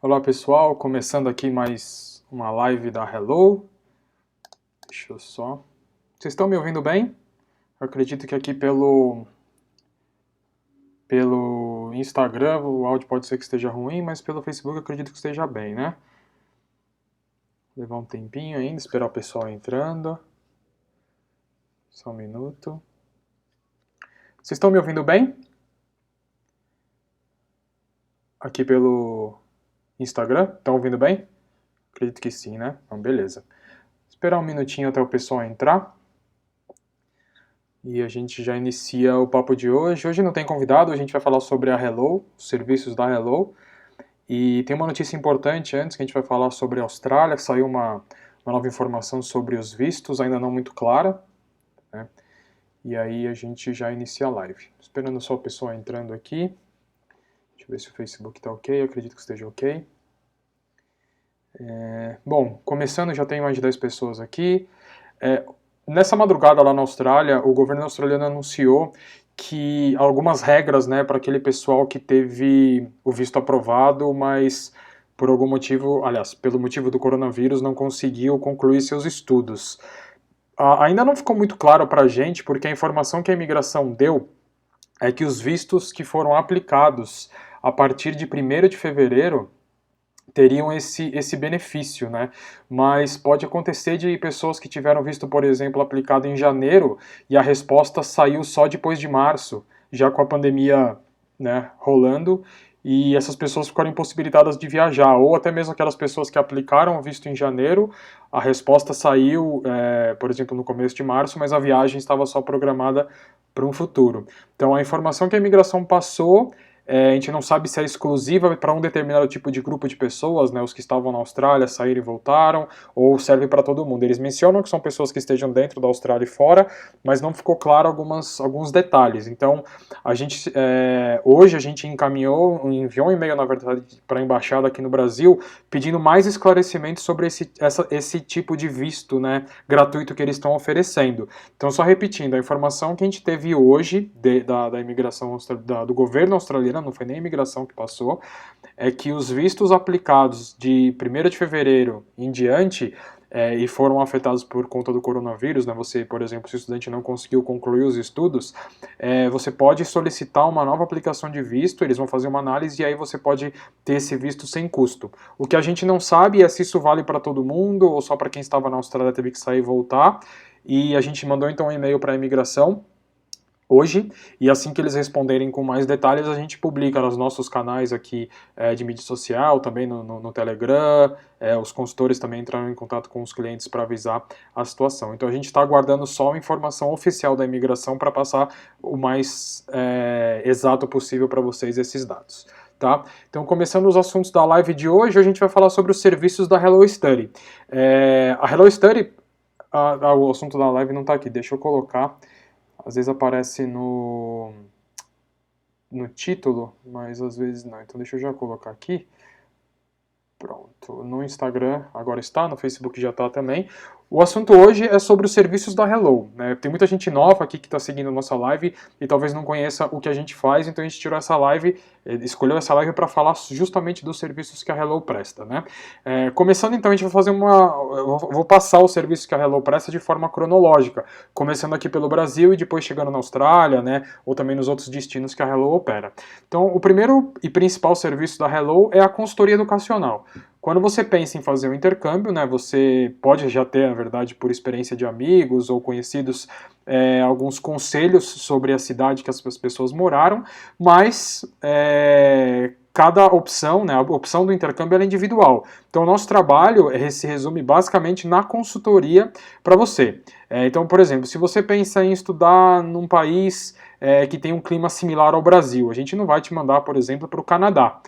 Olá pessoal, começando aqui mais uma live da Hello. Deixa eu só... Vocês estão me ouvindo bem? Eu acredito que aqui pelo Instagram o áudio pode ser que esteja ruim, mas pelo Facebook eu acredito que esteja bem, né? Levar um tempinho ainda, esperar o pessoal entrando. Só um minuto. Vocês estão me ouvindo bem? Aqui pelo Instagram, estão ouvindo bem? Acredito que sim, né? Então beleza. Esperar um minutinho até o pessoal entrar. E a gente já inicia o papo de hoje. Hoje não tem convidado, a gente vai falar sobre a Hello, os serviços da Hello. E tem uma notícia importante antes, que a gente vai falar sobre a Austrália, que saiu uma nova informação sobre os vistos, ainda não muito clara, né? E aí a gente já inicia a live. Esperando só o pessoal entrando aqui. Deixa eu ver se o Facebook está ok, eu acredito que esteja ok. Bom, começando, já tem mais de 10 pessoas aqui. Nessa madrugada lá na Austrália, o governo australiano anunciou que algumas regras, né, para aquele pessoal que teve o visto aprovado, mas por algum motivo, aliás, pelo motivo do coronavírus, não conseguiu concluir seus estudos. Ainda não ficou muito claro para a gente, porque a informação que a imigração deu é que os vistos que foram aplicados a partir de 1º de fevereiro teriam esse benefício, né? Mas pode acontecer de pessoas que tiveram visto, por exemplo, aplicado em janeiro e a resposta saiu só depois de março, já com a pandemia, né, rolando, e essas pessoas ficaram impossibilitadas de viajar, ou até mesmo aquelas pessoas que aplicaram o visto em janeiro, a resposta saiu, por exemplo, no começo de março, mas a viagem estava só programada para um futuro. Então a informação que a imigração passou, a gente não sabe se é exclusiva para um determinado tipo de grupo de pessoas, né, os que estavam na Austrália, saíram e voltaram, ou serve para todo mundo. Eles mencionam que são pessoas que estejam dentro da Austrália e fora, mas não ficou claro alguns detalhes. Então, hoje a gente enviou um e-mail, na verdade, para a embaixada aqui no Brasil, pedindo mais esclarecimentos sobre esse tipo de visto, né, gratuito que eles estão oferecendo. Então, só repetindo, a informação que a gente teve hoje da imigração do governo australiano, não foi nem a imigração que passou, é que os vistos aplicados de 1º de fevereiro em diante e foram afetados por conta do coronavírus, né? Você, por exemplo, se o estudante não conseguiu concluir os estudos, você pode solicitar uma nova aplicação de visto, eles vão fazer uma análise e aí você pode ter esse visto sem custo. O que a gente não sabe é se isso vale para todo mundo ou só para quem estava na Austrália teve que sair e voltar, e a gente mandou então um e-mail para a imigração hoje, e assim que eles responderem com mais detalhes, a gente publica nos nossos canais aqui de mídia social, também no Telegram, os consultores também entraram em contato com os clientes para avisar a situação. Então a gente está aguardando só a informação oficial da imigração para passar o mais exato possível para vocês esses dados. Tá? Então, começando os assuntos da live de hoje, a gente vai falar sobre os serviços da Hello Study. A Hello Study, o assunto da live não está aqui, deixa eu colocar. Às vezes aparece no título, mas às vezes não. Então deixa eu já colocar aqui. Pronto, no Instagram agora está, no Facebook já está também. O assunto hoje é sobre os serviços da Hello, né? Tem muita gente nova aqui que está seguindo a nossa live e talvez não conheça o que a gente faz, então a gente tirou essa live, escolheu essa live para falar justamente dos serviços que a Hello presta, né? Começando então, a gente vai fazer eu vou passar os serviços que a Hello presta de forma cronológica, começando aqui pelo Brasil e depois chegando na Austrália, né? Ou também nos outros destinos que a Hello opera. Então, o primeiro e principal serviço da Hello é a consultoria educacional. Quando você pensa em fazer um intercâmbio, né, você pode já ter, na verdade, por experiência de amigos ou conhecidos, alguns conselhos sobre a cidade que as pessoas moraram, mas cada opção, né, a opção do intercâmbio é individual. Então, o nosso trabalho se resume basicamente na consultoria para você. Então, por exemplo, se você pensa em estudar num país que tem um clima similar ao Brasil, a gente não vai te mandar, por exemplo, para o Canadá.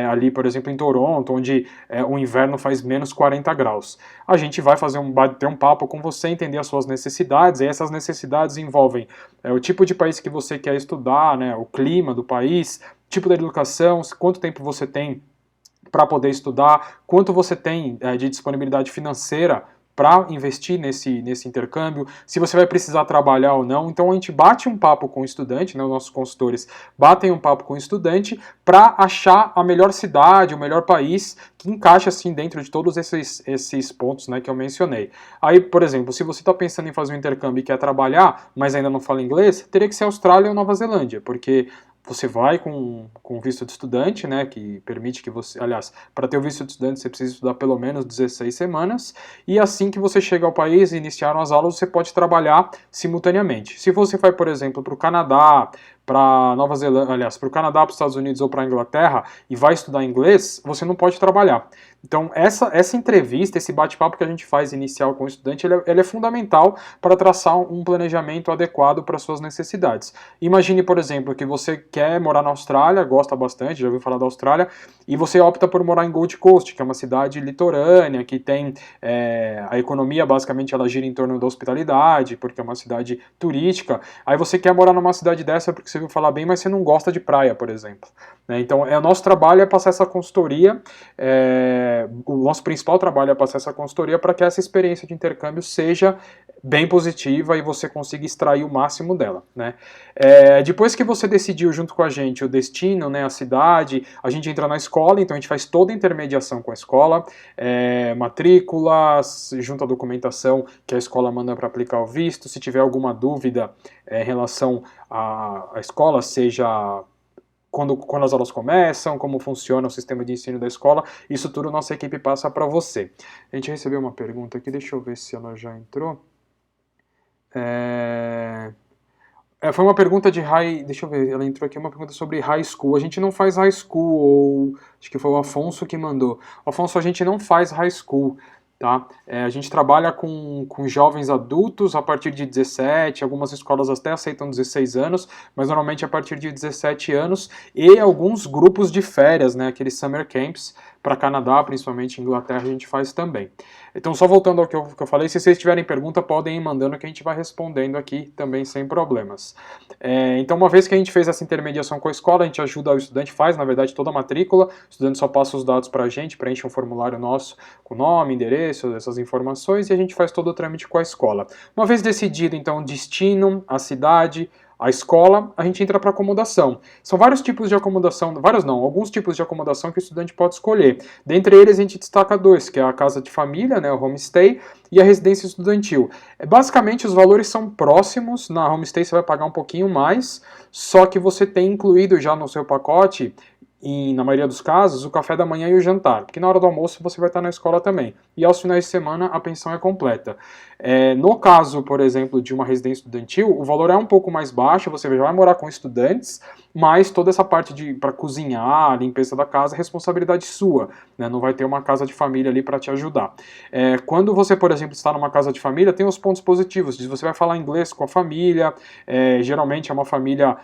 Ali, por exemplo, em Toronto, onde o inverno faz menos 40 graus. A gente vai bater um papo com você, entender as suas necessidades, e essas necessidades envolvem o tipo de país que você quer estudar, né, o clima do país, tipo da educação, quanto tempo você tem para poder estudar, quanto você tem de disponibilidade financeira para investir nesse intercâmbio, se você vai precisar trabalhar ou não. Então a gente bate um papo com o estudante, né, os nossos consultores batem um papo com o estudante para achar a melhor cidade, o melhor país que encaixa assim dentro de todos esses pontos, né, que eu mencionei. Aí, por exemplo, se você está pensando em fazer um intercâmbio e quer trabalhar, mas ainda não fala inglês, teria que ser Austrália ou Nova Zelândia, porque você vai com visto de estudante, né, que permite que você, aliás, para ter o visto de estudante você precisa estudar pelo menos 16 semanas, e assim que você chega ao país e iniciaram as aulas, você pode trabalhar simultaneamente. Se você vai, por exemplo, para o Canadá, para Nova Zelândia, aliás, para o Canadá, para os Estados Unidos ou para a Inglaterra e vai estudar inglês, você não pode trabalhar. Então, essa entrevista, esse bate-papo que a gente faz inicial com o estudante, ele é fundamental para traçar um planejamento adequado para suas necessidades. Imagine, por exemplo, que você quer morar na Austrália, gosta bastante, já ouviu falar da Austrália, e você opta por morar em Gold Coast, que é uma cidade litorânea, que tem a economia, basicamente, ela gira em torno da hospitalidade, porque é uma cidade turística. Aí você quer morar numa cidade dessa porque você ouviu falar bem, mas você não gosta de praia, por exemplo. Então, o nosso trabalho é passar essa consultoria, o nosso principal trabalho é passar essa consultoria para que essa experiência de intercâmbio seja bem positiva e você consiga extrair o máximo dela, né? Depois que você decidiu junto com a gente o destino, né, a cidade, a gente entra na escola, então a gente faz toda a intermediação com a escola, matrículas, junto à documentação que a escola manda para aplicar o visto, se tiver alguma dúvida em relação à escola, seja quando as aulas começam, como funciona o sistema de ensino da escola, isso tudo nossa equipe passa para você. A gente recebeu uma pergunta aqui, deixa eu ver se ela já entrou. Foi uma pergunta de deixa eu ver, ela entrou aqui, uma pergunta sobre high school. A gente não faz high school, ou acho que foi o Afonso que mandou. Afonso, a gente não faz high school, tá? A gente trabalha com jovens adultos a partir de 17, algumas escolas até aceitam 16 anos, mas normalmente a partir de 17 anos, e alguns grupos de férias, né, aqueles summer camps, para Canadá, principalmente Inglaterra, a gente faz também. Então, só voltando ao que eu falei, se vocês tiverem pergunta, podem ir mandando que a gente vai respondendo aqui também sem problemas. Então, uma vez que a gente fez essa intermediação com a escola, a gente ajuda o estudante, faz, na verdade, toda a matrícula, o estudante só passa os dados para a gente, preenche um formulário nosso com nome, endereço, essas informações, e a gente faz todo o trâmite com a escola. Uma vez decidido, então, o destino, a cidade, a escola, a gente entra para acomodação. São vários tipos de acomodação, alguns tipos de acomodação que o estudante pode escolher. Dentre eles a gente destaca dois, que é a casa de família, né, o homestay, e a residência estudantil. Basicamente os valores são próximos, na homestay você vai pagar um pouquinho mais, só que você tem incluído já no seu pacote, e na maioria dos casos, o café da manhã e o jantar, porque na hora do almoço você vai estar na escola também. E aos finais de semana a pensão é completa. No caso, por exemplo, de uma residência estudantil, o valor é um pouco mais baixo, você já vai morar com estudantes, mas toda essa parte para cozinhar, limpeza da casa, é responsabilidade sua, né? Não vai ter uma casa de família ali para te ajudar. Quando você, por exemplo, está numa casa de família, tem os pontos positivos, você vai falar inglês com a família, geralmente é uma família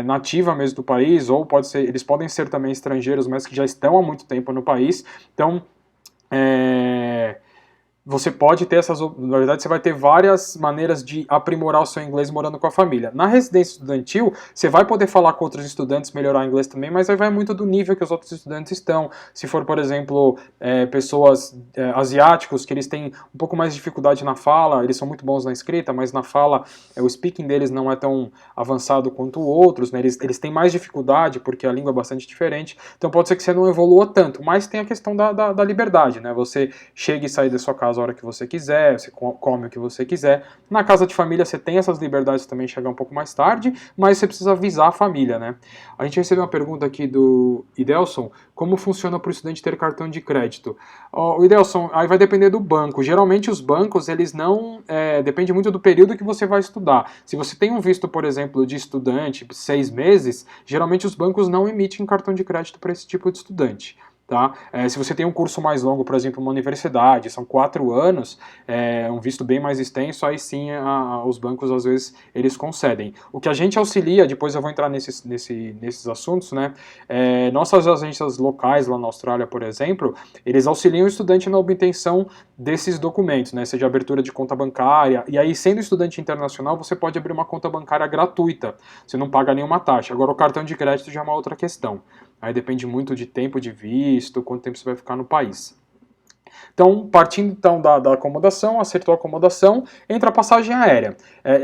nativa mesmo do país, ou eles podem ser também estrangeiros, mas que já estão há muito tempo no país. Então, você pode ter na verdade você vai ter várias maneiras de aprimorar o seu inglês morando com a família. Na residência estudantil, você vai poder falar com outros estudantes, melhorar o inglês também, mas aí vai muito do nível que os outros estudantes estão. Se for, por exemplo, pessoas asiáticos, que eles têm um pouco mais de dificuldade na fala, eles são muito bons na escrita, mas na fala o speaking deles não é tão avançado quanto outros, né? Eles têm mais dificuldade porque a língua é bastante diferente, então pode ser que você não evolua tanto, mas tem a questão da liberdade, né? Você chega e sai da sua casa a hora que você quiser, você come o que você quiser. Na casa de família você tem essas liberdades também, chegar um pouco mais tarde, mas você precisa avisar a família, né? A gente recebeu uma pergunta aqui do Idelson, como funciona para o estudante ter cartão de crédito? O Idelson, aí vai depender do banco. Geralmente os bancos, eles não... depende muito do período que você vai estudar. Se você tem um visto, por exemplo, de estudante, 6 meses, geralmente os bancos não emitem cartão de crédito para esse tipo de estudante. Tá? Se você tem um curso mais longo, por exemplo, uma universidade, são 4 anos, um visto bem mais extenso, aí sim os bancos às vezes eles concedem. O que a gente auxilia, depois eu vou entrar nesses assuntos, né? Nossas agências locais lá na Austrália, por exemplo, eles auxiliam o estudante na obtenção desses documentos, né? Seja abertura de conta bancária, e aí sendo estudante internacional você pode abrir uma conta bancária gratuita, você não paga nenhuma taxa. Agora o cartão de crédito já é uma outra questão. Aí depende muito de tempo de visto, quanto tempo você vai ficar no país. Então, partindo então da acomodação, acertou a acomodação, entra a passagem aérea.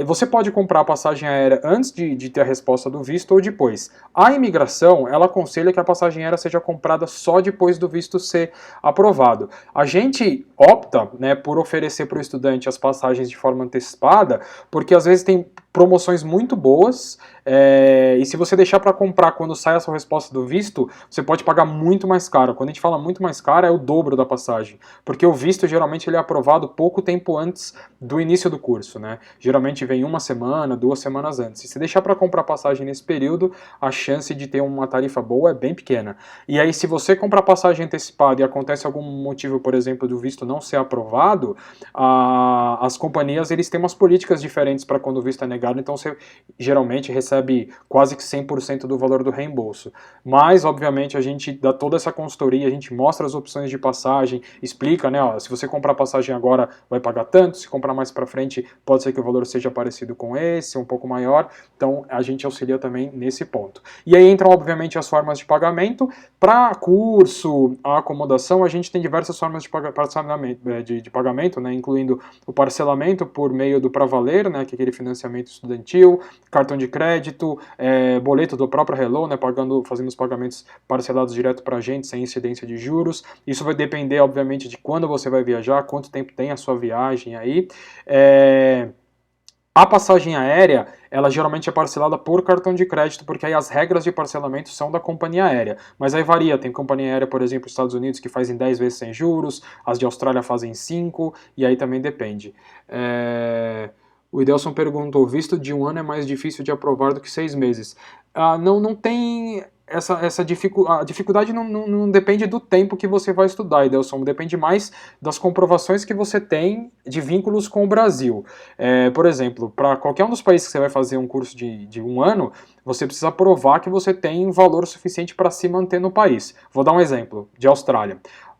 Você pode comprar a passagem aérea antes de ter a resposta do visto ou depois. A imigração, ela aconselha que a passagem aérea seja comprada só depois do visto ser aprovado. A gente opta, né, por oferecer para o estudante as passagens de forma antecipada, porque às vezes tem promoções muito boas, e se você deixar para comprar quando sai a sua resposta do visto, você pode pagar muito mais caro. Quando a gente fala muito mais caro, é o dobro da passagem, porque o visto geralmente ele é aprovado pouco tempo antes do início do curso, né? Geralmente vem 1 semana, 2 semanas antes. E se deixar para comprar passagem nesse período, a chance de ter uma tarifa boa é bem pequena. E aí, se você comprar passagem antecipada e acontece algum motivo, por exemplo, do visto não ser aprovado, as companhias eles têm umas políticas diferentes para quando o visto é negado, então você geralmente recebe quase que 100% do valor do reembolso. Mas, obviamente, a gente dá toda essa consultoria, a gente mostra as opções de passagem, explica, né, ó, se você comprar passagem agora vai pagar tanto, se comprar mais para frente pode ser que o valor seja parecido com esse, um pouco maior, então a gente auxilia também nesse ponto. E aí entram, obviamente, as formas de pagamento. Para curso, a acomodação, a gente tem diversas formas de pagamento, né, incluindo o parcelamento por meio do Pra Valer, né, que é aquele financiamento estudantil, cartão de crédito, boleto do próprio Hello, né, fazendo os pagamentos parcelados direto para a gente, sem incidência de juros. Isso vai depender, obviamente, de quando você vai viajar, quanto tempo tem a sua viagem aí. A passagem aérea, ela geralmente é parcelada por cartão de crédito, porque aí as regras de parcelamento são da companhia aérea. Mas aí varia, tem companhia aérea, por exemplo, nos Estados Unidos, que faz em 10 vezes sem juros, as de Austrália fazem 5, e aí também depende. O Idelson perguntou, visto de 1 ano é mais difícil de aprovar do que 6 meses. Não tem... A dificuldade não depende do tempo que você vai estudar, Idelson, depende mais das comprovações que você tem de vínculos com o Brasil. Por exemplo, para qualquer um dos países que você vai fazer um curso de 1 ano, você precisa provar que você tem valor suficiente para se manter no país. Vou dar um exemplo, de Austrália.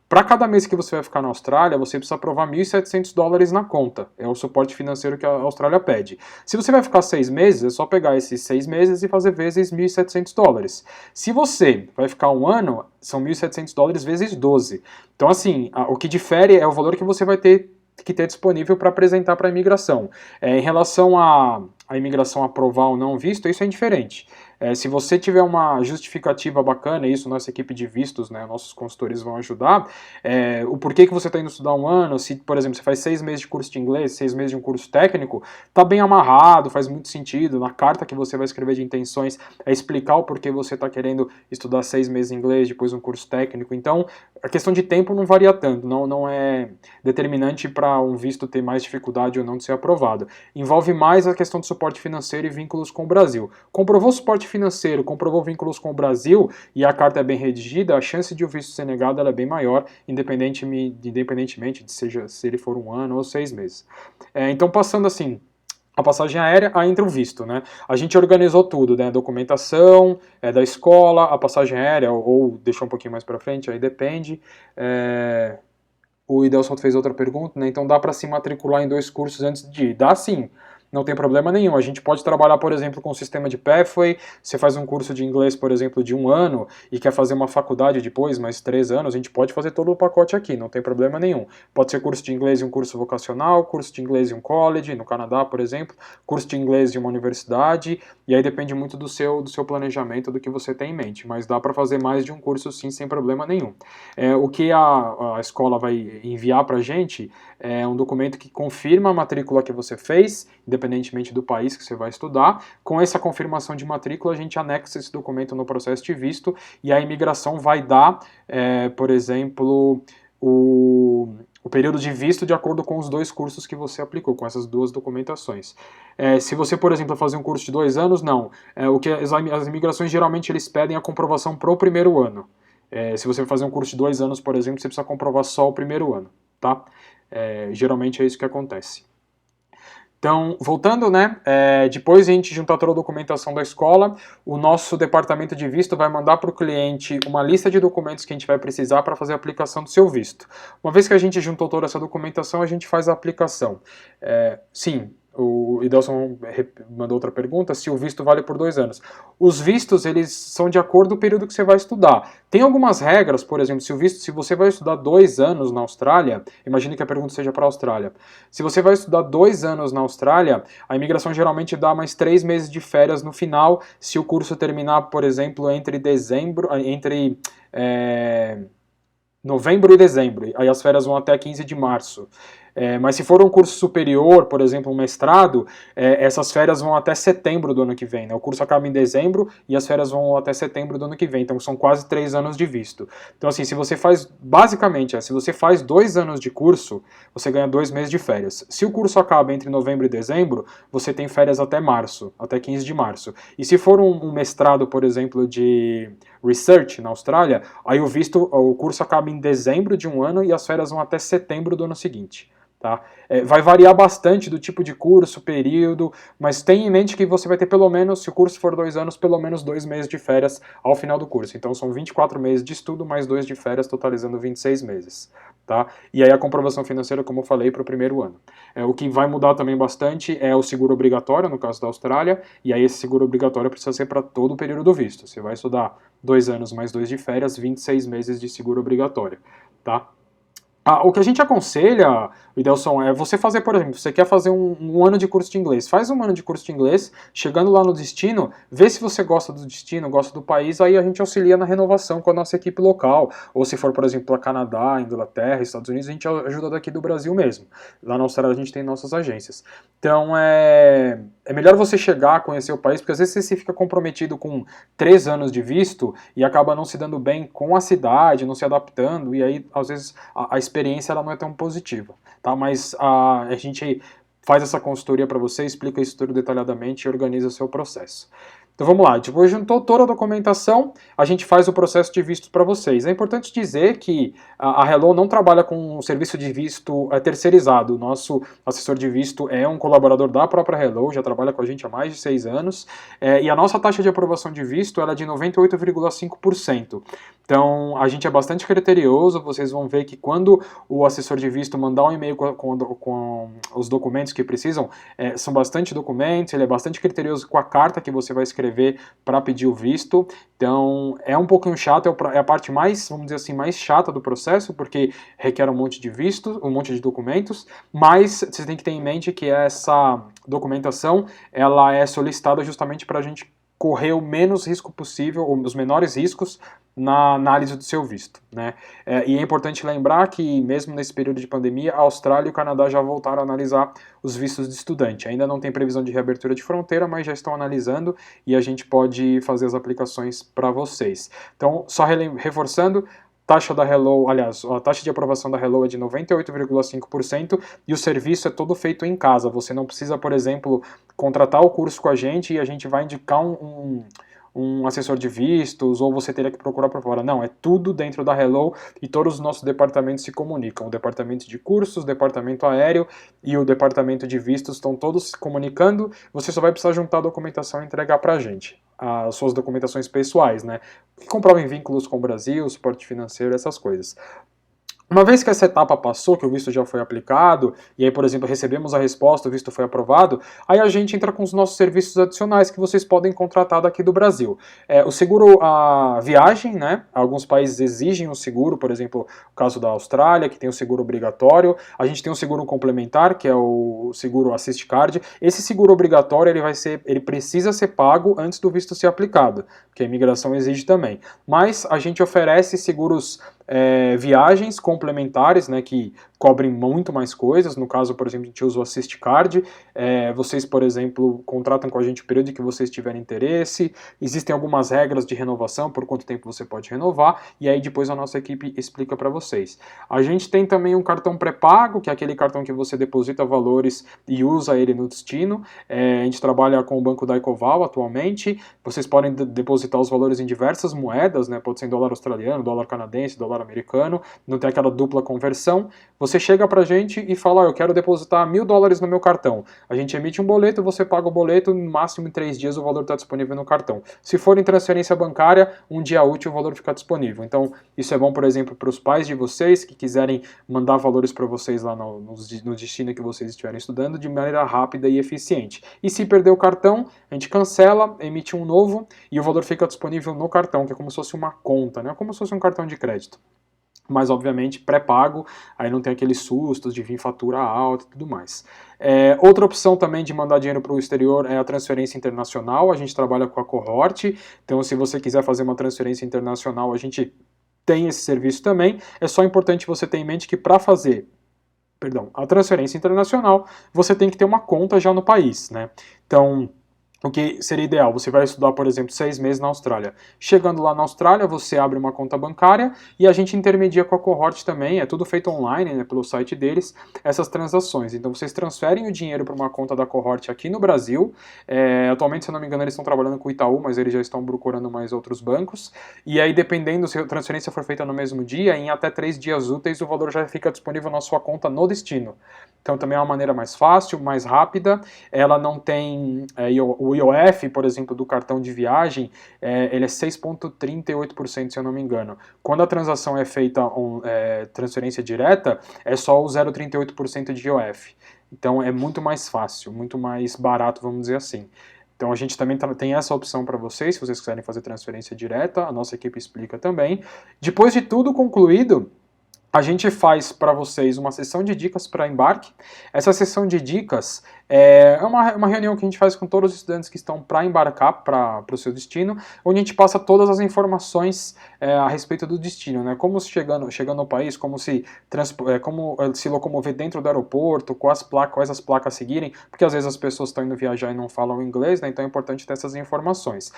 Para cada mês que você vai ficar na Austrália, você precisa provar $1.700 na conta. É o suporte financeiro que a Austrália pede. Se você vai ficar 6 meses, é só pegar esses 6 meses e fazer vezes $1.700. Se você vai ficar 1 ano, são $1.700 vezes 12. Então, assim, o que difere é o valor que você vai ter que ter disponível para apresentar para a imigração. Em relação à imigração aprovar ou não visto, isso é indiferente. Se você tiver uma justificativa bacana, isso nossa equipe de vistos, né, nossos consultores vão ajudar, o porquê que você está indo estudar 1 ano, se, por exemplo, você faz 6 meses de curso de inglês, 6 meses de um curso técnico, tá bem amarrado, faz muito sentido, na carta que você vai escrever de intenções, explicar o porquê você está querendo estudar 6 meses de inglês, depois um curso técnico, então a questão de tempo não varia tanto, não é determinante para um visto ter mais dificuldade ou não de ser aprovado. Envolve mais a questão de suporte financeiro e vínculos com o Brasil. Comprovou suporte financeiro, comprovou vínculos com o Brasil e a carta é bem redigida, a chance de o visto ser negado ela é bem maior, independentemente de se ele for 1 ano ou 6 meses. Então, passando assim, a passagem aérea, aí entra o visto, né? A gente organizou tudo, né? Documentação, da escola, a passagem aérea, ou deixou um pouquinho mais para frente, aí depende. O Idelson fez outra pergunta, né? Então dá para se matricular em 2 cursos antes de ir? Dá sim. Não tem problema nenhum. A gente pode trabalhar, por exemplo, com o sistema de Pathway. Você faz um curso de inglês, por exemplo, de 1 ano e quer fazer uma faculdade depois, mais 3 anos, a gente pode fazer todo o pacote aqui, não tem problema nenhum. Pode ser curso de inglês e um curso vocacional, curso de inglês e um college, no Canadá, por exemplo, curso de inglês de uma universidade, e aí depende muito do seu planejamento, do que você tem em mente, mas dá para fazer mais de um curso sim, sem problema nenhum. O que a escola vai enviar para a gente é um documento que confirma a matrícula que você fez, independentemente do país que você vai estudar. Com essa confirmação de matrícula, a gente anexa esse documento no processo de visto e a imigração vai dar, por exemplo, o período de visto de acordo com os 2 cursos que você aplicou, com essas 2 documentações. Se você, por exemplo, fazer um curso de 2 anos, não. O que as imigrações geralmente eles pedem a comprovação para o primeiro ano. Se você fazer um curso de 2 anos, por exemplo, você precisa comprovar só o primeiro ano, tá? Geralmente é isso que acontece. Então, voltando, né, depois a gente juntar toda a documentação da escola, o nosso departamento de visto vai mandar para o cliente uma lista de documentos que a gente vai precisar para fazer a aplicação do seu visto. Uma vez que a gente juntou toda essa documentação, a gente faz a aplicação. Sim, O Idelson mandou outra pergunta, se o visto vale por 2 anos. Os vistos, eles são de acordo com o período que você vai estudar. Tem algumas regras, por exemplo, se você vai estudar 2 anos na Austrália, imagine que a pergunta seja para a Austrália. Se você vai estudar 2 anos na Austrália, a imigração geralmente dá mais 3 meses de férias no final, se o curso terminar, por exemplo, entre novembro e dezembro, aí as férias vão até 15 de março. Mas se for um curso superior, por exemplo, um mestrado, essas férias vão até setembro do ano que vem. Né? O curso acaba em dezembro e as férias vão até setembro do ano que vem. Então são quase 3 anos de visto. Então assim, se você faz, basicamente, se você faz 2 anos de curso, você ganha 2 meses de férias. Se o curso acaba entre novembro e dezembro, você tem férias até março, até 15 de março. E se for um mestrado, por exemplo, de research na Austrália, aí o curso acaba em dezembro de um ano e as férias vão até setembro do ano seguinte. Tá? Vai variar bastante do tipo de curso, período, mas tenha em mente que você vai ter pelo menos, se o curso for 2 anos, pelo menos 2 meses de férias ao final do curso. Então são 24 meses de estudo mais 2 de férias, totalizando 26 meses. Tá? E aí a comprovação financeira, como eu falei, para o primeiro ano. O que vai mudar também bastante é o seguro obrigatório, no caso da Austrália, e aí esse seguro obrigatório precisa ser para todo o período do visto. Você vai estudar 2 anos mais 2 de férias, 26 meses de seguro obrigatório. Tá? O que a gente aconselha, Idelson, é você fazer, por exemplo, você quer fazer um ano de curso de inglês, faz um ano de curso de inglês, chegando lá no destino, vê se você gosta do destino, gosta do país, aí a gente auxilia na renovação com a nossa equipe local, ou se for, por exemplo, para Canadá, Inglaterra, Estados Unidos, a gente ajuda daqui do Brasil mesmo. Lá na Austrália a gente tem nossas agências. Então é melhor você chegar, conhecer o país, porque às vezes você fica comprometido com 3 anos de visto e acaba não se dando bem com a cidade, não se adaptando, e aí às vezes a experiência ela não é tão positiva, tá? Mas a gente faz essa consultoria para você, explica isso tudo detalhadamente e organiza o seu processo. Então vamos lá, depois juntou toda a documentação, a gente faz o processo de visto para vocês. É importante dizer que a Hello não trabalha com um serviço de visto terceirizado. O nosso assessor de visto é um colaborador da própria Hello, já trabalha com a gente há mais de 6 anos, e a nossa taxa de aprovação de visto ela é de 98,5%. Então a gente é bastante criterioso, vocês vão ver que quando o assessor de visto mandar um e-mail com os documentos que precisam, são bastante documentos, ele é bastante criterioso com a carta que você vai escrever para pedir o visto. Então é um pouquinho chato, é a parte mais, vamos dizer assim, mais chata do processo, porque requer um monte de vistos, um monte de documentos, mas você tem que ter em mente que essa documentação ela é solicitada justamente para a gente correr o menos risco possível, ou os menores riscos na análise do seu visto. Né? E é importante lembrar que, mesmo nesse período de pandemia, a Austrália e o Canadá já voltaram a analisar os vistos de estudante. Ainda não tem previsão de reabertura de fronteira, mas já estão analisando e a gente pode fazer as aplicações para vocês. Então, só reforçando, taxa da Hello, aliás, a taxa de aprovação da Hello é de 98,5% e o serviço é todo feito em casa. Você não precisa, por exemplo, contratar o curso com a gente e a gente vai indicar um assessor de vistos, ou você teria que procurar por fora. Não, é tudo dentro da Hello e todos os nossos departamentos se comunicam. O departamento de cursos, o departamento aéreo e o departamento de vistos estão todos se comunicando. Você só vai precisar juntar a documentação e entregar para a gente. As suas documentações pessoais, né? Que comprovem vínculos com o Brasil, suporte financeiro, essas coisas. Uma vez que essa etapa passou, que o visto já foi aplicado, e aí, por exemplo, recebemos a resposta, o visto foi aprovado, aí a gente entra com os nossos serviços adicionais que vocês podem contratar daqui do Brasil. O seguro, a viagem, né? Alguns países exigem o seguro, por exemplo, o caso da Austrália, que tem o seguro obrigatório. A gente tem um seguro complementar, que é o seguro Assist Card. Esse seguro obrigatório, ele precisa ser pago antes do visto ser aplicado, que a imigração exige também. Mas a gente oferece seguros viagens complementares, né, que cobrem muito mais coisas. No caso, por exemplo, a gente usa o Assist Card. Vocês, por exemplo, contratam com a gente o período que vocês tiverem interesse. Existem algumas regras de renovação, por quanto tempo você pode renovar, e aí depois a nossa equipe explica para vocês. A gente tem também um cartão pré-pago, que é aquele cartão que você deposita valores e usa ele no destino. A gente trabalha com o banco da Ecoval atualmente. Vocês podem depositar os valores em diversas moedas, né? Pode ser em dólar australiano, dólar canadense, dólar americano, não tem aquela dupla conversão. Você chega pra gente e fala, eu quero depositar $1.000 no meu cartão. A gente emite um boleto, você paga o boleto, no máximo em 3 dias o valor está disponível no cartão. Se for em transferência bancária, um dia útil o valor fica disponível. Então, isso é bom, por exemplo, para os pais de vocês que quiserem mandar valores para vocês lá no destino que vocês estiverem estudando de maneira rápida e eficiente. E se perder o cartão, a gente cancela, emite um novo e o valor fica disponível no cartão, que é como se fosse uma conta, né? Como se fosse um cartão de crédito. Mas, obviamente, pré-pago, aí não tem aqueles sustos de vir fatura alta e tudo mais. Outra opção também de mandar dinheiro para o exterior é a transferência internacional. A gente trabalha com a Cohort, então se você quiser fazer uma transferência internacional, a gente tem esse serviço também. É só importante você ter em mente que para fazer a transferência internacional, você tem que ter uma conta já no país, né? Então, o que seria ideal? Você vai estudar, por exemplo, 6 meses na Austrália. Chegando lá na Austrália, você abre uma conta bancária e a gente intermedia com a Cohort também, é tudo feito online, né, pelo site deles, essas transações. Então vocês transferem o dinheiro para uma conta da Cohort aqui no Brasil. Atualmente, se eu não me engano, eles estão trabalhando com o Itaú, mas eles já estão procurando mais outros bancos. E aí, dependendo se a transferência for feita no mesmo dia, em até 3 dias úteis, o valor já fica disponível na sua conta no destino. Então também é uma maneira mais fácil, mais rápida. Ela não tem o IOF, por exemplo, do cartão de viagem, ele é 6,38%, se eu não me engano. Quando a transação é feita transferência direta, é só o 0,38% de IOF. Então é muito mais fácil, muito mais barato, vamos dizer assim. Então a gente também tem essa opção para vocês, se vocês quiserem fazer transferência direta, a nossa equipe explica também. Depois de tudo concluído, a gente faz para vocês uma sessão de dicas para embarque. Essa sessão de dicas é uma reunião que a gente faz com todos os estudantes que estão para embarcar para o seu destino, onde a gente passa todas as informações a respeito do destino, né? Como chegando no país, como se locomover dentro do aeroporto, quais as placas seguirem, porque às vezes as pessoas estão indo viajar e não falam inglês, né? Então é importante ter essas informações.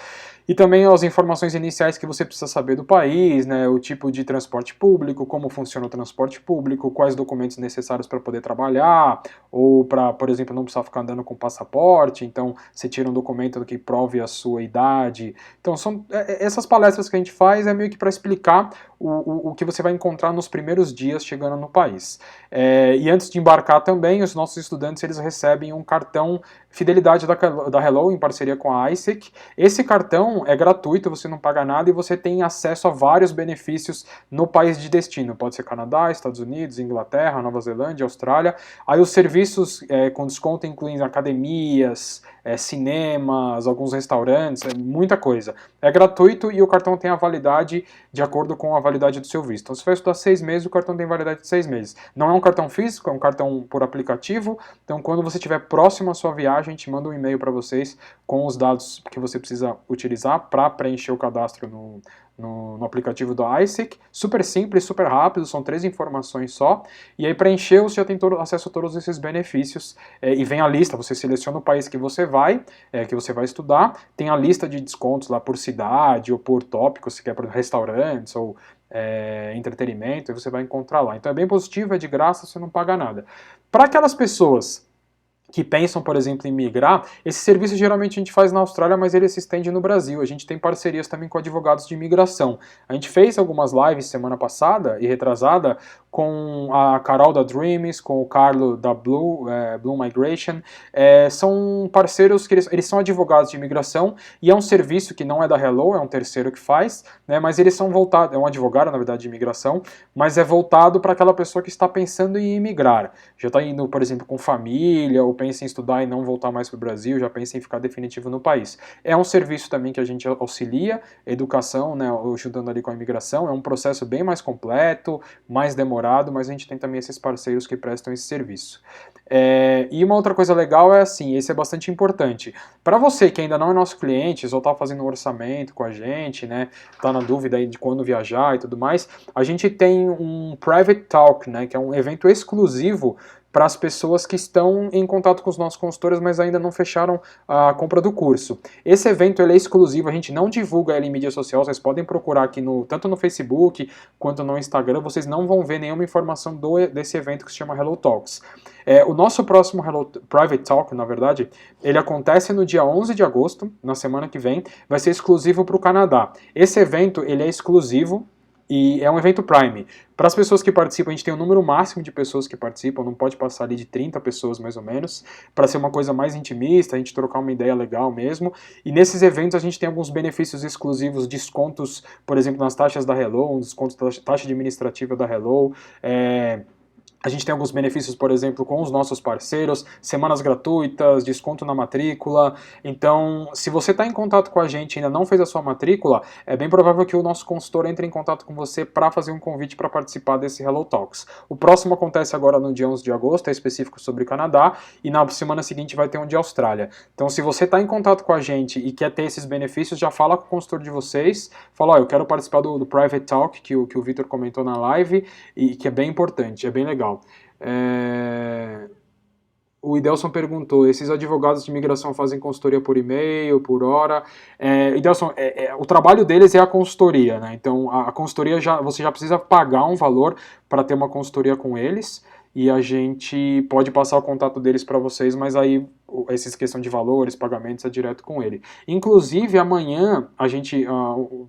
E também as informações iniciais que você precisa saber do país, né? O tipo de transporte público, como funciona o transporte público, quais documentos necessários para poder trabalhar, ou para, por exemplo, não precisar ficar andando com passaporte, então você tira um documento que prove a sua idade. Então são essas palestras que a gente faz é meio que para explicar o que você vai encontrar nos primeiros dias chegando no país. E antes de embarcar também, os nossos estudantes eles recebem um cartão fidelidade da Hello, em parceria com a ISEC. Esse cartão é gratuito, você não paga nada e você tem acesso a vários benefícios no país de destino. Pode ser Canadá, Estados Unidos, Inglaterra, Nova Zelândia, Austrália. Aí os serviços com desconto incluem academias, cinemas, alguns restaurantes, muita coisa. É gratuito e o cartão tem a validade de acordo com a validade do seu visto. Então, se você vai estudar 6 meses, o cartão tem validade de 6 meses. Não é um cartão físico, é um cartão por aplicativo. Então, quando você estiver próximo à sua viagem, a gente manda um e-mail para vocês com os dados que você precisa utilizar para preencher o cadastro no aplicativo do ISEC. Super simples, super rápido, são 3 informações só. E aí, preencheu, você já tem acesso a todos esses benefícios. E vem a lista, você seleciona o país que você vai estudar. Tem a lista de descontos lá por cidade ou por tópico, se quer por restaurantes ou entretenimento, e você vai encontrar lá. Então é bem positivo, é de graça, você não paga nada. Para aquelas pessoas que pensam, por exemplo, em migrar, esse serviço geralmente a gente faz na Austrália, mas ele se estende no Brasil. A gente tem parcerias também com advogados de imigração. A gente fez algumas lives semana passada e retrasada com a Carol da Dreams, com o Carlo da Blue Migration. São parceiros que eles são advogados de imigração e é um serviço que não é da Hello, é um terceiro que faz, né, mas eles são voltados, é um advogado, na verdade, de imigração, mas é voltado para aquela pessoa que está pensando em imigrar. Já está indo, por exemplo, com família, ou pensa em estudar e não voltar mais para o Brasil, já pensa em ficar definitivo no país. É um serviço também que a gente auxilia, educação, né, ajudando ali com a imigração, é um processo bem mais completo, mais demorado, mas a gente tem também esses parceiros que prestam esse serviço. E uma outra coisa legal é assim, esse é bastante importante. Para você que ainda não é nosso cliente, só está fazendo um orçamento com a gente, né, tá na dúvida aí de quando viajar e tudo mais, a gente tem um Private Talk, né, que é um evento exclusivo para as pessoas que estão em contato com os nossos consultores, mas ainda não fecharam a compra do curso. Esse evento ele é exclusivo, a gente não divulga ele em mídia social, vocês podem procurar aqui tanto no Facebook quanto no Instagram, vocês não vão ver nenhuma informação desse evento que se chama Hello Talks. O nosso próximo Private Talk, na verdade, ele acontece no dia 11 de agosto, na semana que vem, vai ser exclusivo para o Canadá. Esse evento ele é exclusivo, E é um evento Prime. Para as pessoas que participam, a gente tem um número máximo de pessoas que participam, não pode passar ali de 30 pessoas mais ou menos, para ser uma coisa mais intimista, a gente trocar uma ideia legal mesmo. E nesses eventos a gente tem alguns benefícios exclusivos, descontos, por exemplo, nas taxas da Hello, um desconto da taxa administrativa da Hello, a gente tem alguns benefícios, por exemplo, com os nossos parceiros, semanas gratuitas, desconto na matrícula. Então, se você está em contato com a gente e ainda não fez a sua matrícula, é bem provável que o nosso consultor entre em contato com você para fazer um convite para participar desse Hello Talks. O próximo acontece agora no dia 11 de agosto, é específico sobre o Canadá, e na semana seguinte vai ter um de Austrália. Então, se você está em contato com a gente e quer ter esses benefícios, já fala com o consultor de vocês, fala, eu quero participar do Private Talk, que o Vitor comentou na live, e que é bem importante, é bem legal. O Idelson perguntou, esses advogados de imigração fazem consultoria por e-mail, por hora? Idelson, o trabalho deles é a consultoria, né? Então a consultoria você já precisa pagar um valor para ter uma consultoria com eles, e a gente pode passar o contato deles para vocês, mas aí essa questão de valores, pagamentos, é direto com ele. Inclusive, amanhã, a gente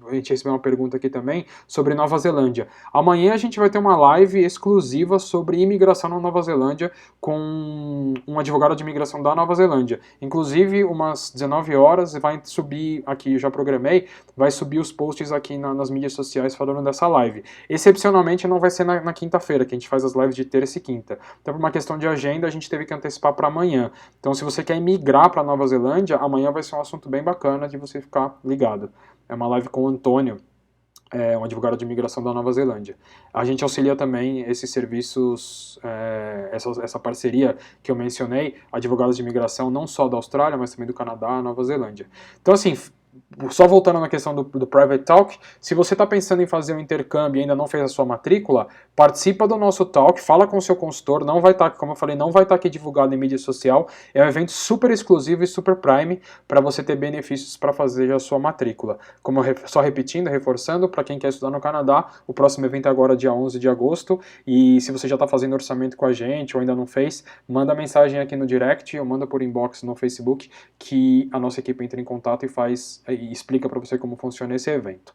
recebeu uma pergunta aqui também sobre Nova Zelândia. Amanhã a gente vai ter uma live exclusiva sobre imigração na Nova Zelândia com um advogado de imigração da Nova Zelândia. Inclusive, umas 19 horas, vai subir aqui, eu já programei, vai subir os posts aqui nas mídias sociais falando dessa live. Excepcionalmente, não vai ser na quinta-feira, que a gente faz as lives de terça e quinta. Então, por uma questão de agenda, a gente teve que antecipar para amanhã. Então, se você quer migrar para Nova Zelândia, amanhã vai ser um assunto bem bacana de você ficar ligado. É uma live com o Antônio, um advogado de imigração da Nova Zelândia. A gente auxilia também esses serviços, essa parceria que eu mencionei, advogados de imigração não só da Austrália, mas também do Canadá, Nova Zelândia. Então, assim, só voltando na questão do Private Talk, se você está pensando em fazer um intercâmbio e ainda não fez a sua matrícula, participa do nosso talk, fala com o seu consultor, não vai estar, como eu falei, não vai estar aqui divulgado em mídia social, é um evento super exclusivo e super prime para você ter benefícios para fazer a sua matrícula. Como só repetindo, reforçando, para quem quer estudar no Canadá, o próximo evento é agora dia 11 de agosto, e se você já está fazendo orçamento com a gente ou ainda não fez, manda mensagem aqui no direct ou manda por inbox no Facebook, que a nossa equipe entra em contato e explica para você como funciona esse evento.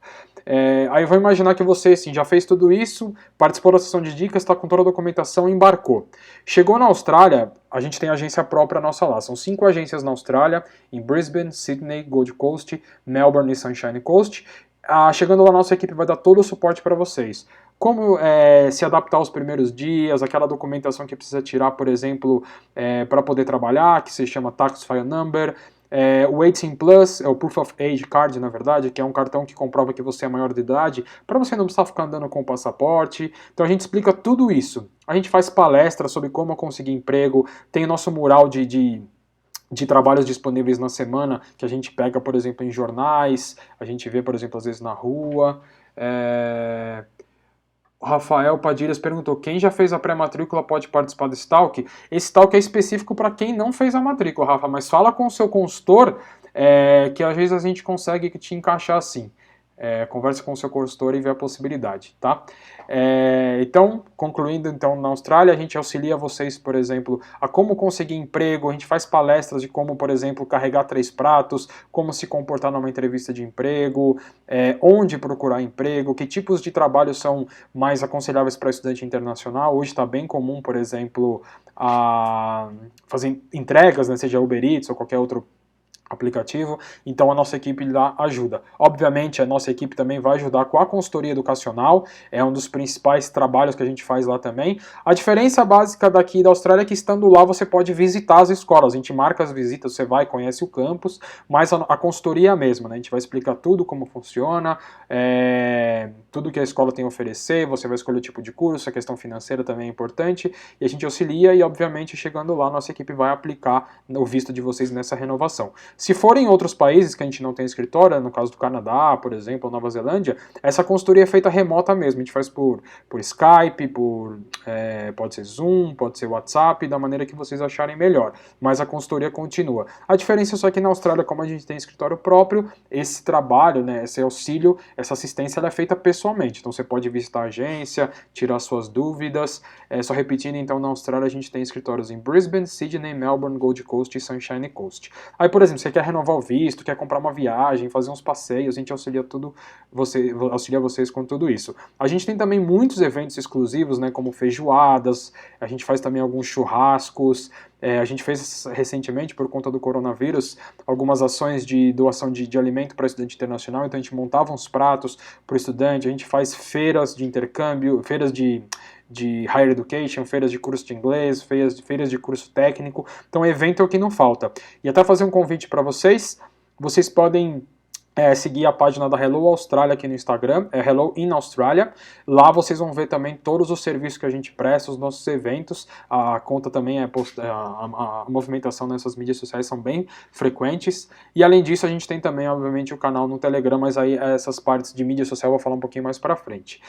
Aí eu vou imaginar que você assim, já fez tudo isso, participou da sessão de dicas, está com toda a documentação e embarcou. Chegou na Austrália, a gente tem agência própria nossa lá. São 5 agências na Austrália, em Brisbane, Sydney, Gold Coast, Melbourne e Sunshine Coast. Chegando lá, a nossa equipe vai dar todo o suporte para vocês. Como se adaptar aos primeiros dias, aquela documentação que precisa tirar, por exemplo, para poder trabalhar, que se chama Tax File Number. O 18 Plus, é o Proof of Age Card, na verdade, que é um cartão que comprova que você é maior de idade, para você não precisar ficar andando com o passaporte. Então a gente explica tudo isso. A gente faz palestras sobre como conseguir emprego, tem o nosso mural de trabalhos disponíveis na semana, que a gente pega, por exemplo, em jornais, a gente vê, por exemplo, às vezes na rua. O Rafael Padilhas perguntou, quem já fez a pré-matrícula pode participar desse talk? Esse talk é específico para quem não fez a matrícula, Rafa, mas fala com o seu consultor, que às vezes a gente consegue te encaixar assim. Converse com o seu consultor e vê a possibilidade, tá? Então, concluindo, então, na Austrália, a gente auxilia vocês, por exemplo, a como conseguir emprego, a gente faz palestras de como, por exemplo, carregar 3 pratos, como se comportar numa entrevista de emprego, onde procurar emprego, que tipos de trabalho são mais aconselháveis para estudante internacional. Hoje está bem comum, por exemplo, fazer entregas, né, seja Uber Eats ou qualquer outro aplicativo, então a nossa equipe lá ajuda. Obviamente a nossa equipe também vai ajudar com a consultoria educacional, é um dos principais trabalhos que a gente faz lá também. A diferença básica daqui da Austrália é que estando lá você pode visitar as escolas, a gente marca as visitas, você vai, conhece o campus, mas a consultoria é a mesma, né? A gente vai explicar tudo como funciona, tudo que a escola tem a oferecer, você vai escolher o tipo de curso, a questão financeira também é importante, e a gente auxilia e obviamente chegando lá nossa equipe vai aplicar o visto de vocês nessa renovação. Se forem outros países que a gente não tem escritório, no caso do Canadá, por exemplo, ou Nova Zelândia, essa consultoria é feita remota mesmo. A gente faz por Skype, pode ser Zoom, pode ser WhatsApp, da maneira que vocês acharem melhor. Mas a consultoria continua. A diferença é só que na Austrália, como a gente tem escritório próprio, esse trabalho, né, esse auxílio, essa assistência, ela é feita pessoalmente. Então você pode visitar a agência, tirar suas dúvidas. Só repetindo, então, na Austrália a gente tem escritórios em Brisbane, Sydney, Melbourne, Gold Coast e Sunshine Coast. Aí, por exemplo, você quer renovar o visto, quer comprar uma viagem, fazer uns passeios, a gente auxilia vocês com tudo isso. A gente tem também muitos eventos exclusivos, né, como feijoadas, a gente faz também alguns churrascos, a gente fez recentemente, por conta do coronavírus, algumas ações de doação de alimento para estudante internacional, então a gente montava uns pratos para o estudante, a gente faz feiras de intercâmbio, feiras de higher education, feiras de curso de inglês, feiras de curso técnico, então evento é o que não falta. E até fazer um convite para vocês podem seguir a página da Hello Austrália aqui no Instagram, é Hello in Australia. Lá vocês vão ver também todos os serviços que a gente presta, os nossos eventos. A conta também a movimentação nessas mídias sociais são bem frequentes. E além disso, a gente tem também, obviamente, o canal no Telegram, mas aí essas partes de mídia social eu vou falar um pouquinho mais pra frente.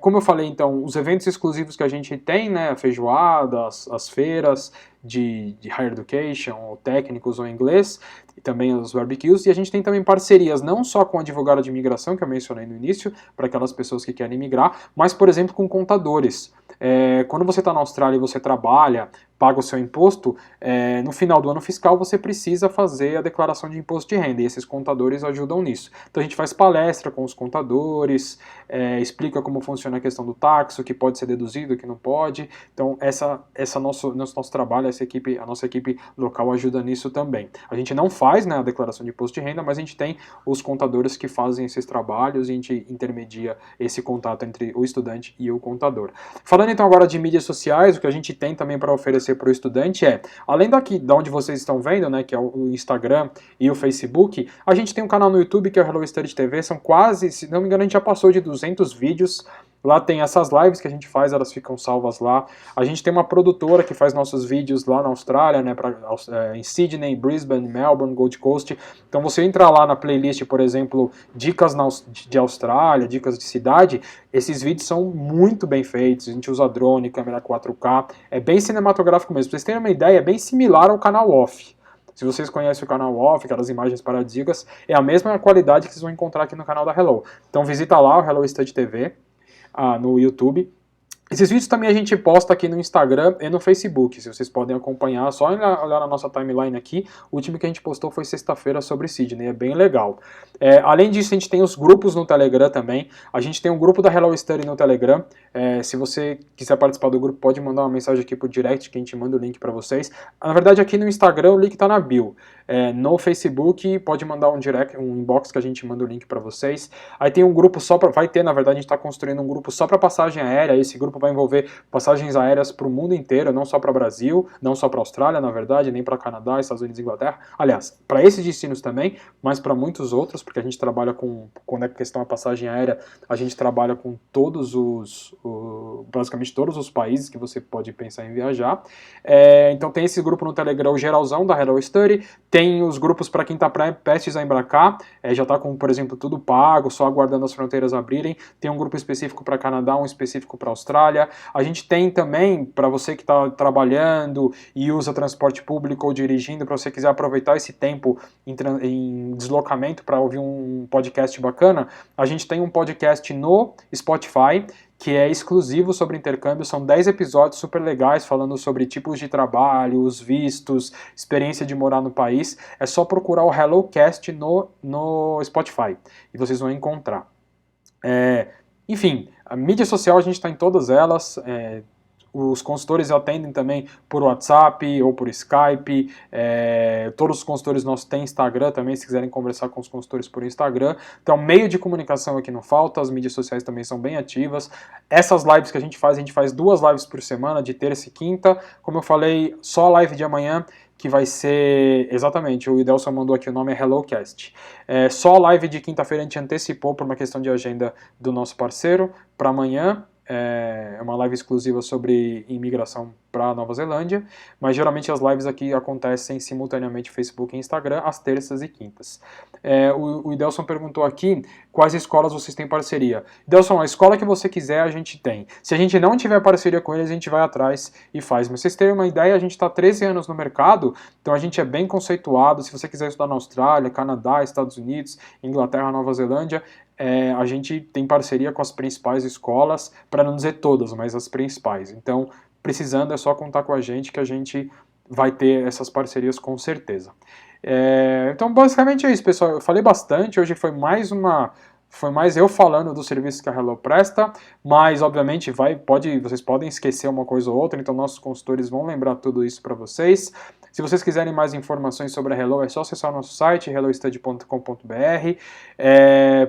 Como eu falei, então, os eventos exclusivos que a gente tem, né, a feijoada, as feiras de higher education, ou técnicos ou inglês, e também os barbecues, e a gente tem também parcerias não só com a advogada de imigração, que eu mencionei no início, para aquelas pessoas que querem imigrar, mas, por exemplo, com contadores. Quando você está na Austrália e você trabalha, paga o seu imposto, no final do ano fiscal você precisa fazer a declaração de imposto de renda, e esses contadores ajudam nisso. Então a gente faz palestra com os contadores, explica como funciona a questão do tax, o que pode ser deduzido, o que não pode. Então nosso trabalho, a nossa equipe local ajuda nisso também. A gente não faz, né, a declaração de imposto de renda, mas a gente tem os contadores que fazem esses trabalhos e a gente intermedia esse contato entre o estudante e o contador. Falando então agora de mídias sociais, o que a gente tem também para oferecer para o estudante além daqui, de onde vocês estão vendo, né, que é o Instagram e o Facebook, a gente tem um canal no YouTube que é o Hello Study TV, são quase, se não me engano, a gente já passou de 200 vídeos. Lá tem essas lives que a gente faz, elas ficam salvas lá. A gente tem uma produtora que faz nossos vídeos lá na Austrália, né, em Sydney, Brisbane, Melbourne, Gold Coast. Então você entra lá na playlist, por exemplo, dicas de Austrália, dicas de cidade, esses vídeos são muito bem feitos, a gente usa drone, câmera 4K, é bem cinematográfico mesmo. Pra vocês terem uma ideia, é bem similar ao canal Off. Se vocês conhecem o canal Off, aquelas imagens paradisíacas, é a mesma qualidade que vocês vão encontrar aqui no canal da Hello. Então visita lá o Hello Study TV, no YouTube. Esses vídeos também a gente posta aqui no Instagram e no Facebook, se vocês podem acompanhar, só olhar na nossa timeline aqui. O último que a gente postou foi sexta-feira sobre Sydney, é bem legal. Além disso, a gente tem os grupos no Telegram também. A gente tem um grupo da Hello Study no Telegram. Se você quiser participar do grupo, pode mandar uma mensagem aqui pro direct que a gente manda o link para vocês. Na verdade, aqui no Instagram o link tá na bio. No Facebook, pode mandar um direct, um inbox que a gente manda o link para vocês. Aí tem um grupo na verdade, a gente está construindo um grupo só para passagem aérea. Esse grupo vai envolver passagens aéreas para o mundo inteiro, não só para o Brasil, não só para a Austrália, na verdade, nem para Canadá, Estados Unidos e Inglaterra. Aliás, para esses destinos também, mas para muitos outros, porque a gente trabalha quando é questão da passagem aérea, a gente trabalha com basicamente todos os países que você pode pensar em viajar. Então tem esse grupo no Telegram, o geralzão da Hello Study. Tem os grupos para quem está prestes a embarcar, já está com, por exemplo, tudo pago, só aguardando as fronteiras abrirem. Tem um grupo específico para Canadá, um específico para Austrália. A gente tem também, para você que está trabalhando e usa transporte público ou dirigindo, para você quiser aproveitar esse tempo em deslocamento para ouvir um podcast bacana, a gente tem um podcast no Spotify, que é exclusivo sobre intercâmbio, são 10 episódios super legais falando sobre tipos de trabalho, os vistos, experiência de morar no país. É só procurar o HelloCast no Spotify e vocês vão encontrar. Enfim, a mídia social a gente está em todas elas. Os consultores atendem também por WhatsApp ou por Skype. Todos os consultores nossos têm Instagram também, se quiserem conversar com os consultores por Instagram. Então, meio de comunicação aqui não falta, as mídias sociais também são bem ativas. Essas lives que a gente faz 2 lives por semana, de terça e quinta. Como eu falei, só a live de amanhã, que vai ser, exatamente, o Idelson mandou aqui, o nome é HelloCast. Só a live de quinta-feira a gente antecipou por uma questão de agenda do nosso parceiro para amanhã. É uma live exclusiva sobre imigração para Nova Zelândia, mas geralmente as lives aqui acontecem simultaneamente no Facebook e Instagram, às terças e quintas. O Idelson perguntou aqui quais escolas vocês têm parceria. Idelson, a escola que você quiser a gente tem. Se a gente não tiver parceria com eles, a gente vai atrás e faz. Mas vocês terem uma ideia, a gente está 13 anos no mercado, então a gente é bem conceituado. Se você quiser estudar na Austrália, Canadá, Estados Unidos, Inglaterra, Nova Zelândia, a gente tem parceria com as principais escolas, para não dizer todas, mas as principais. Então, precisando é só contar com a gente que a gente vai ter essas parcerias com certeza. Então, basicamente é isso, pessoal. Eu falei bastante, hoje foi mais eu falando dos serviços que a Hello presta, mas obviamente vocês podem esquecer uma coisa ou outra, então nossos consultores vão lembrar tudo isso para vocês. Se vocês quiserem mais informações sobre a Hello, é só acessar o nosso site, hellostudy.com.br.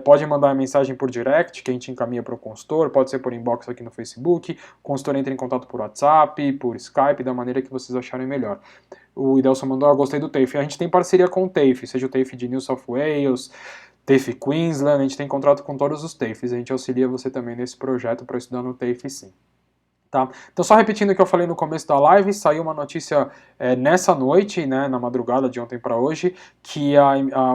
Pode mandar uma mensagem por direct, que a gente encaminha para o consultor, pode ser por inbox aqui no Facebook, o consultor entra em contato por WhatsApp, por Skype, da maneira que vocês acharem melhor. O Idelson mandou, gostei do TAFE. A gente tem parceria com o TAFE, seja o TAFE de New South Wales, TAFE Queensland, a gente tem contrato com todos os TAFEs. A gente auxilia você também nesse projeto para estudar no TAFE sim. Tá? Então, só repetindo o que eu falei no começo da live, saiu uma notícia nessa noite, né, na madrugada de ontem para hoje, que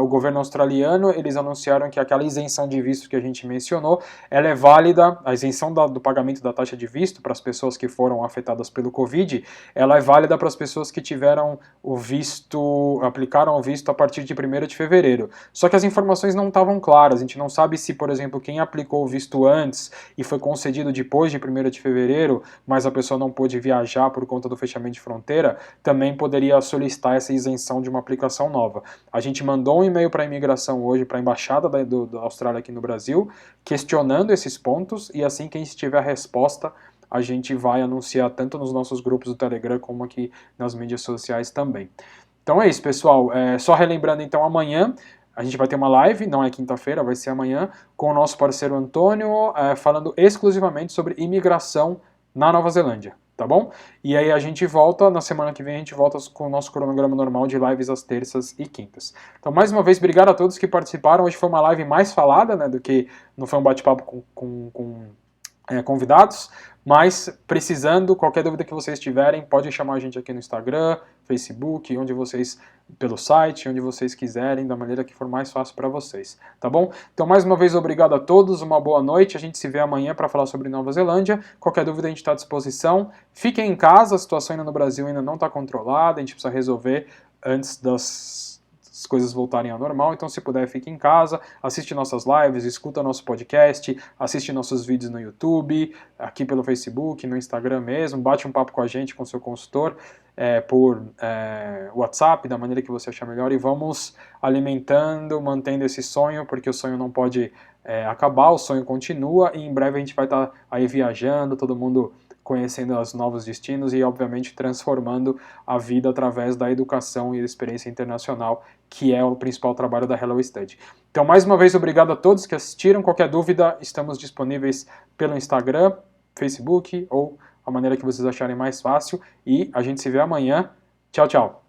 o governo australiano, eles anunciaram que aquela isenção de visto que a gente mencionou, ela é válida, a isenção do pagamento da taxa de visto para as pessoas que foram afetadas pelo Covid, ela é válida para as pessoas que tiveram o visto, aplicaram o visto a partir de 1º de fevereiro. Só que as informações não estavam claras, a gente não sabe se, por exemplo, quem aplicou o visto antes e foi concedido depois de 1º de fevereiro, mas a pessoa não pôde viajar por conta do fechamento de fronteira, também poderia solicitar essa isenção de uma aplicação nova. A gente mandou um e-mail para a imigração hoje, para a embaixada da Austrália aqui no Brasil, questionando esses pontos, e assim que a gente tiver a resposta, a gente vai anunciar tanto nos nossos grupos do Telegram, como aqui nas mídias sociais também. Então é isso, pessoal. Só relembrando, então, amanhã a gente vai ter uma live, não é quinta-feira, vai ser amanhã, com o nosso parceiro Antônio, falando exclusivamente sobre imigração na Nova Zelândia, tá bom? E aí a gente volta, na semana que vem a gente volta com o nosso cronograma normal de lives às terças e quintas. Então, mais uma vez, obrigado a todos que participaram. Hoje foi uma live mais falada, né, do que não foi um bate-papo com convidados, mas precisando, qualquer dúvida que vocês tiverem, pode chamar a gente aqui no Instagram, Facebook, pelo site, onde vocês quiserem, da maneira que for mais fácil para vocês, tá bom? Então, mais uma vez, obrigado a todos, uma boa noite, a gente se vê amanhã para falar sobre Nova Zelândia, qualquer dúvida a gente está à disposição, fiquem em casa, a situação ainda no Brasil ainda não está controlada, a gente precisa resolver antes das coisas voltarem ao normal, então se puder fique em casa, assiste nossas lives, escuta nosso podcast, assiste nossos vídeos no YouTube, aqui pelo Facebook, no Instagram mesmo, bate um papo com a gente, com o seu consultor, por WhatsApp, da maneira que você achar melhor, e vamos alimentando, mantendo esse sonho, porque o sonho não pode acabar, o sonho continua, e em breve a gente vai estar aí viajando, todo mundo conhecendo os novos destinos e, obviamente, transformando a vida através da educação e da experiência internacional, que é o principal trabalho da Hello Study. Então, mais uma vez, obrigado a todos que assistiram. Qualquer dúvida, estamos disponíveis pelo Instagram, Facebook ou a maneira que vocês acharem mais fácil. E a gente se vê amanhã. Tchau, tchau!